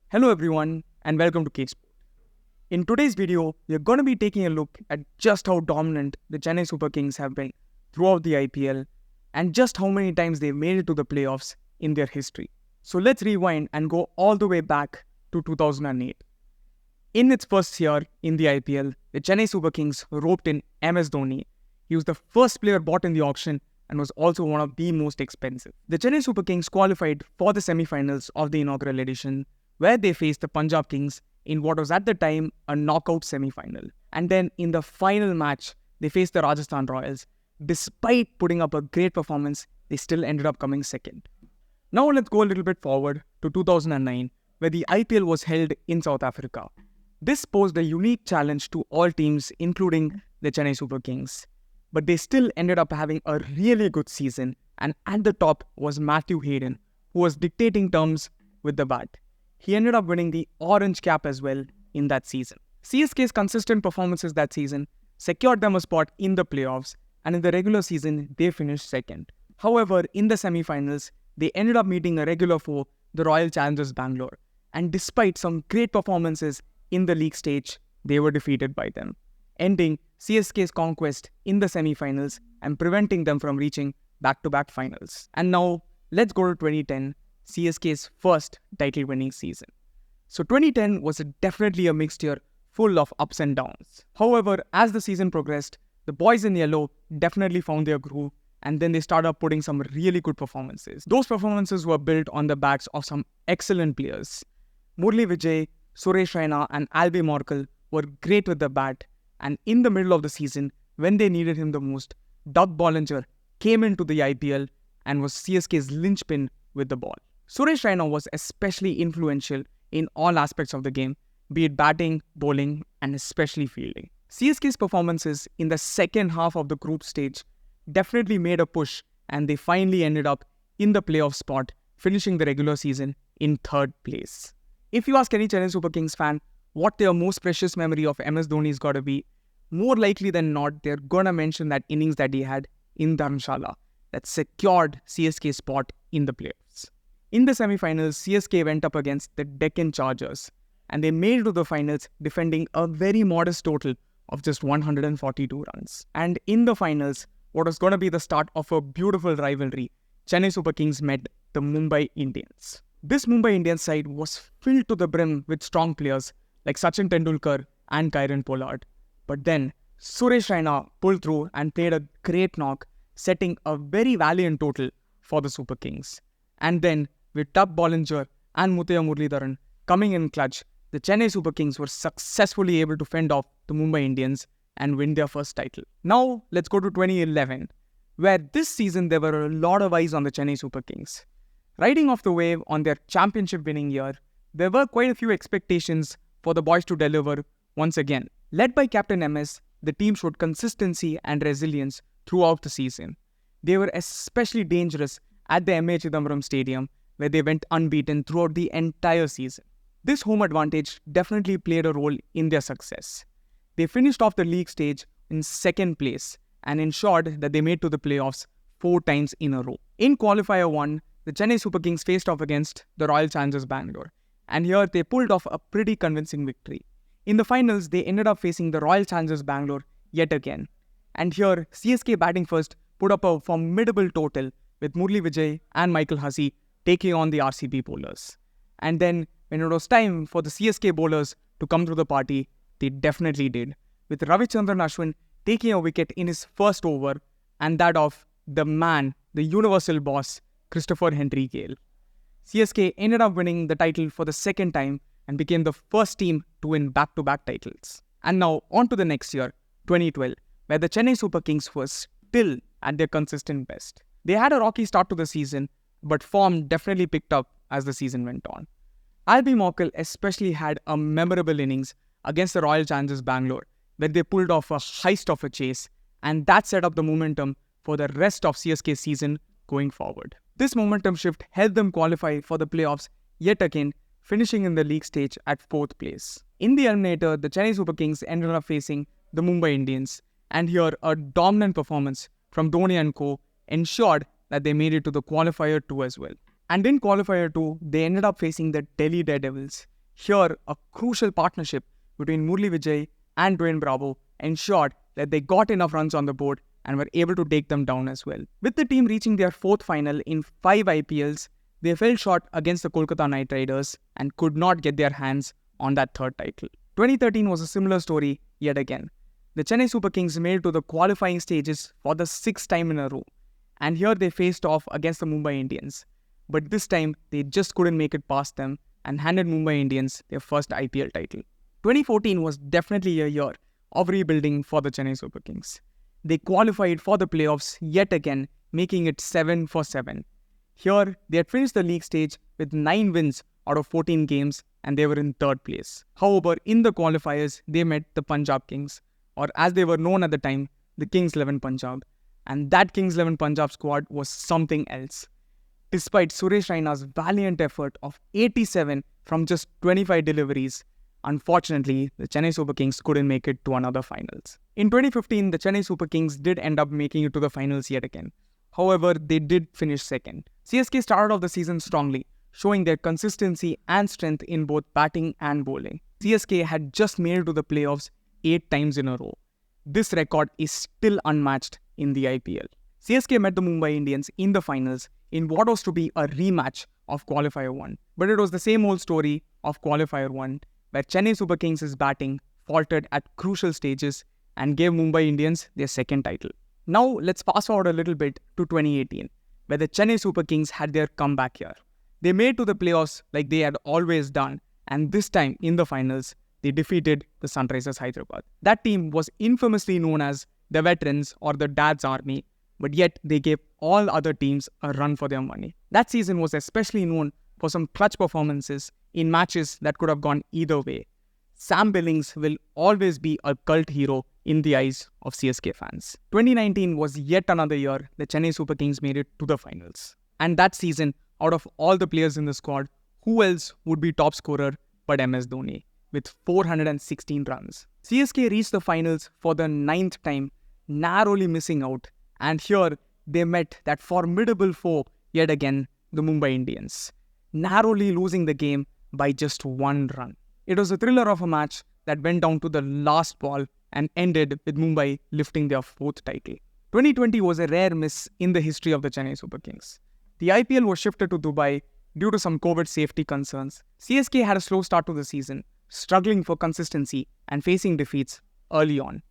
Hello everyone and welcome to K Sport. In today's video, we are going to be taking a look at just how dominant the Chennai Super Kings have been throughout the IPL and just how many times they've made it to the playoffs in their history. So let's rewind and go all the way back to 2008. In its first year in the IPL, the Chennai Super Kings roped in MS Dhoni. He was the first player bought in the auction and was also one of the most expensive. The Chennai Super Kings qualified for the semi-finals of the inaugural edition, where they faced the Punjab Kings in what was at the time a knockout semi-final. And then in the final match, they faced the Rajasthan Royals. Despite putting up a great performance, they still ended up coming second. Now let's go a little bit forward to 2009, where the IPL was held in South Africa. This posed a unique challenge to all teams, including the Chennai Super Kings. But they still ended up having a really good season, and at the top was Matthew Hayden, who was dictating terms with the bat. He ended up winning the orange cap as well in that season. CSK's consistent performances that season secured them a spot in the playoffs, and in the regular season, they finished second. However, in the semi-finals, they ended up meeting a regular foe, the Royal Challengers Bangalore, and despite some great performances in the league stage, they were defeated by them, ending CSK's conquest in the semi-finals and preventing them from reaching back-to-back finals. And now, let's go to 2010, CSK's first title-winning season. So 2010 was definitely a mixed year full of ups and downs. However, as the season progressed, the boys in yellow definitely found their groove, and then they started putting some really good performances. Those performances were built on the backs of some excellent players. Murli Vijay, Suresh Raina and Albi Morkel were great with the bat, and in the middle of the season, when they needed him the most, Doug Bollinger came into the IPL and was CSK's linchpin with the ball. Suresh Raina was especially influential in all aspects of the game, be it batting, bowling, and especially fielding. CSK's performances in the second half of the group stage definitely made a push, and they finally ended up in the playoff spot, finishing the regular season in third place. If you ask any Chennai Super Kings fan what their most precious memory of MS Dhoni's got to be, more likely than not, they're gonna mention that innings that he had in Dharamshala that secured CSK's spot in the playoffs. In the semi-finals, CSK went up against the Deccan Chargers, and they made it to the finals defending a very modest total of just 142 runs. And in the finals, what was going to be the start of a beautiful rivalry, Chennai Super Kings met the Mumbai Indians. This Mumbai Indians side was filled to the brim with strong players like Sachin Tendulkar and Kieron Pollard. But then, Suresh Raina pulled through and played a great knock, setting a very valiant total for the Super Kings. And then, with Doug Bollinger and Muttiah Muralidharan coming in clutch, the Chennai Super Kings were successfully able to fend off the Mumbai Indians and win their first title. Now, let's go to 2011, where this season there were a lot of eyes on the Chennai Super Kings. Riding off the wave on their championship-winning year, there were quite a few expectations for the boys to deliver once again. Led by Captain MS, the team showed consistency and resilience throughout the season. They were especially dangerous at the M.A. Chidambaram Stadium, where they went unbeaten throughout the entire season. This home advantage definitely played a role in their success. They finished off the league stage in second place and ensured that they made to the playoffs 4 times in a row. In Qualifier 1, the Chennai Super Kings faced off against the Royal Challengers Bangalore, and here they pulled off a pretty convincing victory. In the finals, they ended up facing the Royal Challengers Bangalore yet again, and here CSK batting first put up a formidable total with Murli Vijay and Michael Hussey taking on the RCB bowlers. And then, when it was time for the CSK bowlers to come to the party, they definitely did, with Ravichandran Ashwin taking a wicket in his first over, and that of the man, the universal boss, Christopher Henry Gale. CSK ended up winning the title for the second time and became the first team to win back-to-back titles. And now, on to the next year, 2012, where the Chennai Super Kings were still at their consistent best. They had a rocky start to the season, but form definitely picked up as the season went on. Albi Morkel especially had a memorable innings against the Royal Challengers Bangalore, where they pulled off a heist of a chase, and that set up the momentum for the rest of CSK's season going forward. This momentum shift helped them qualify for the playoffs yet again, finishing in the league stage at 4th place. In the eliminator, the Chennai Super Kings ended up facing the Mumbai Indians, and here a dominant performance from Dhoni and co ensured that they made it to the Qualifier 2 as well. And in Qualifier 2, they ended up facing the Delhi Daredevils, Here, a crucial partnership between Murli Vijay and Dwayne Bravo ensured that they got enough runs on the board and were able to take them down as well. With the team reaching their fourth final in 5 IPLs, they fell short against the Kolkata Knight Riders and could not get their hands on that third title. 2013 was a similar story yet again. The Chennai Super Kings made it to the qualifying stages for the 6th time in a row, and here they faced off against the Mumbai Indians. But this time, they just couldn't make it past them and handed Mumbai Indians their first IPL title. 2014 was definitely a year of rebuilding for the Chennai Super Kings. They qualified for the playoffs yet again, making it 7 for 7. Here, they had finished the league stage with 9 wins out of 14 games and they were in 3rd place. However, in the qualifiers, they met the Punjab Kings, or as they were known at the time, the Kings 11 Punjab. And that Kings 11 Punjab squad was something else. Despite Suresh Raina's valiant effort of 87 from just 25 deliveries, unfortunately, the Chennai Super Kings couldn't make it to another finals. In 2015, the Chennai Super Kings did end up making it to the finals yet again. However, they did finish second. CSK started off the season strongly, showing their consistency and strength in both batting and bowling. CSK had just made it to the playoffs 8 times in a row. This record is still unmatched in the IPL. CSK met the Mumbai Indians in the finals in what was to be a rematch of Qualifier 1. But it was the same old story of Qualifier 1, where Chennai Super Kings' batting faltered at crucial stages and gave Mumbai Indians their second title. Now let's fast forward a little bit to 2018, where the Chennai Super Kings had their comeback year. They made it to the playoffs like they had always done, and this time in the finals, they defeated the Sunrisers Hyderabad. That team was infamously known as the veterans or the dad's army, but yet they gave all other teams a run for their money. That season was especially known for some clutch performances in matches that could have gone either way. Sam Billings will always be a cult hero in the eyes of CSK fans. 2019 was yet another year the Chennai Super Kings made it to the finals. And that season, out of all the players in the squad, who else would be top scorer but MS Dhoni with 416 runs? CSK reached the finals for the 9th time, narrowly missing out. And here, they met that formidable foe yet again, the Mumbai Indians, narrowly losing the game by just 1 run. It was a thriller of a match that went down to the last ball and ended with Mumbai lifting their 4th title. 2020 was a rare miss in the history of the Chennai Super Kings. The IPL was shifted to Dubai due to some COVID safety concerns. CSK had a slow start to the season, struggling for consistency and facing defeats early on.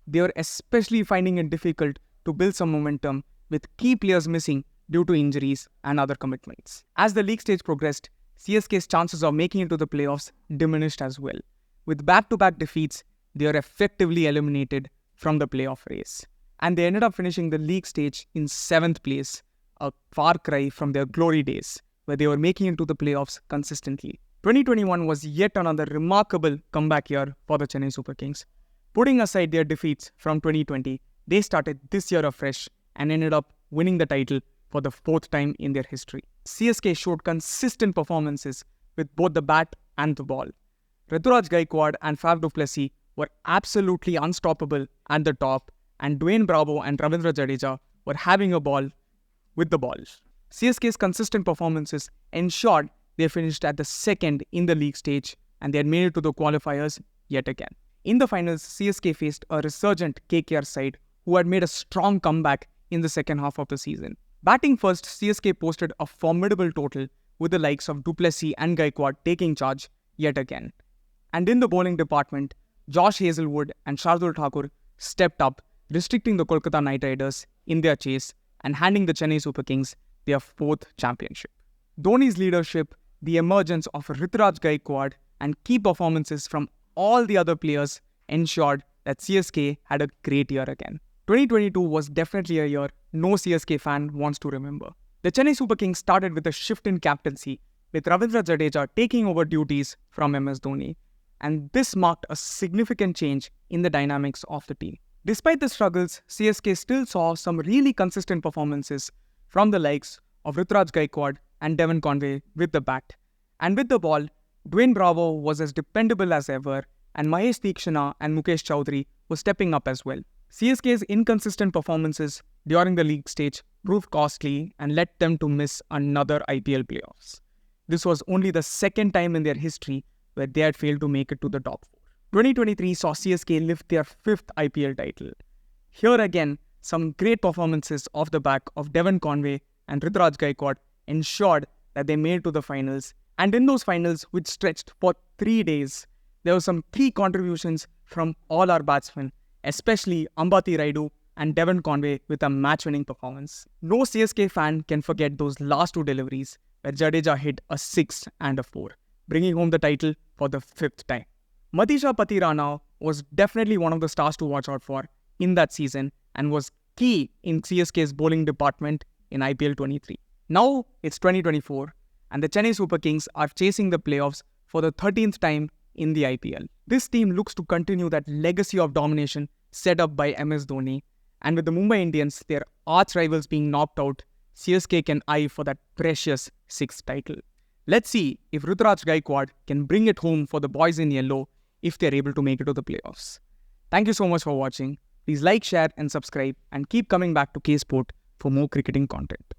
They were especially finding it difficult to build some momentum with key players missing due to injuries and other commitments. As the league stage progressed, CSK's chances of making it to the playoffs diminished as well. With back-to-back defeats, they were effectively eliminated from the playoff race. And they ended up finishing the league stage in 7th place, a far cry from their glory days, where they were making it to the playoffs consistently. 2021 was yet another remarkable comeback year for the Chennai Super Kings. Putting aside their defeats from 2020, they started this year afresh and ended up winning the title for the 4th time in their history. CSK showed consistent performances with both the bat and the ball. Rituraj Gaikwad and Faf du Plessis were absolutely unstoppable at the top, and Dwayne Bravo and Ravindra Jadeja were having a ball with the ball. CSK's consistent performances ensured they finished at the 2nd in the league stage, and they had made it to the qualifiers yet again. In the finals, CSK faced a resurgent KKR side who had made a strong comeback in the second half of the season. Batting first, CSK posted a formidable total with the likes of du Plessis and Gaikwad taking charge yet again. And in the bowling department, Josh Hazlewood and Shardul Thakur stepped up, restricting the Kolkata Knight Riders in their chase and handing the Chennai Super Kings their 4th championship. Dhoni's leadership, the emergence of Rituraj Gaikwad, and key performances from all the other players ensured that CSK had a great year again. 2022 was definitely a year no CSK fan wants to remember. The Chennai Super Kings started with a shift in captaincy, with Ravindra Jadeja taking over duties from MS Dhoni, and this marked a significant change in the dynamics of the team. Despite the struggles, CSK still saw some really consistent performances from the likes of Rituraj Gaikwad and Devon Conway with the bat. And with the ball, Dwayne Bravo was as dependable as ever, and Mahesh Theekshana and Mukesh Chowdhury were stepping up as well. CSK's inconsistent performances during the league stage proved costly and led them to miss another IPL playoffs. This was only the 2nd time in their history where they had failed to make it to the top 4. 2023 saw CSK lift their 5th IPL title. Here again, some great performances off the back of Devon Conway and Ruturaj Gaikwad ensured that they made it to the finals. And in those finals, which stretched for 3 days, there were some key contributions from all our batsmen, especially Ambati Raidu and Devon Conway with a match-winning performance. No CSK fan can forget those last 2 deliveries where Jadeja hit a 6 and a 4, bringing home the title for the 5th time. Matisha Patirana was definitely one of the stars to watch out for in that season and was key in CSK's bowling department in IPL 23. Now it's 2024 and the Chennai Super Kings are chasing the playoffs for the 13th time in the IPL. This team looks to continue that legacy of domination set up by MS Dhoni, and with the Mumbai Indians, their arch rivals being knocked out, CSK can eye for that precious 6th title. Let's see if Ruturaj Gaikwad can bring it home for the boys in yellow if they're able to make it to the playoffs. Thank you so much for watching. Please like, share and subscribe and keep coming back to K Sport for more cricketing content.